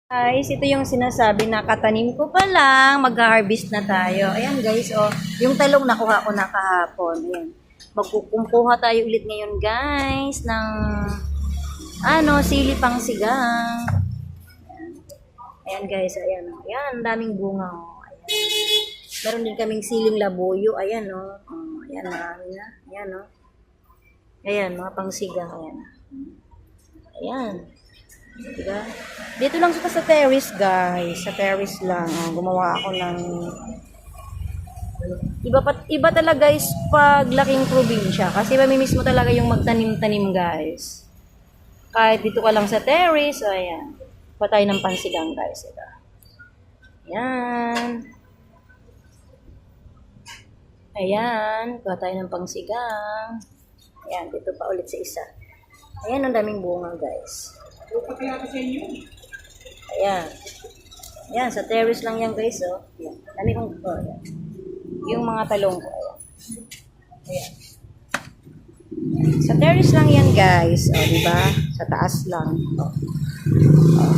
Guys, ito yung sinasabi na katanim ko pa lang, mag-harvest na tayo. Ayan guys, oh, yung talong nakuha ko na kahapon. Ayan. Magkukuha tayo ulit ngayon guys ng sili pang sigang. Ayan guys, ayan. Ayan, daming bunga oh. Ayan. Meron din kaming siling labuyo. Ayan oh. Ayan, marami na. Ayan oh. Ayan, mga pangsigang. Ayan. Ayan. Diba? Dito lang sa terrace guys. Sa terrace lang. Gumawa ako ng iba talaga guys pag laking probinsya. Kasi mamimiss mo talaga yung magtanim-tanim guys. Kahit dito ka lang sa terrace. Ayan. Patay ng pansigang guys. Diba? Ayan. Ayan. Patay ng pangsigang. Ayan. Dito pa ulit sa isa. Ayan. Ang daming bunga guys. Ayan. Ayan, sa terrace lang yan guys, oh. Ayan. Dami kong ayan. Yung mga talong ko. Ayan. Sa terrace lang yan guys, oh, diba? Sa taas lang. Oh. Oh.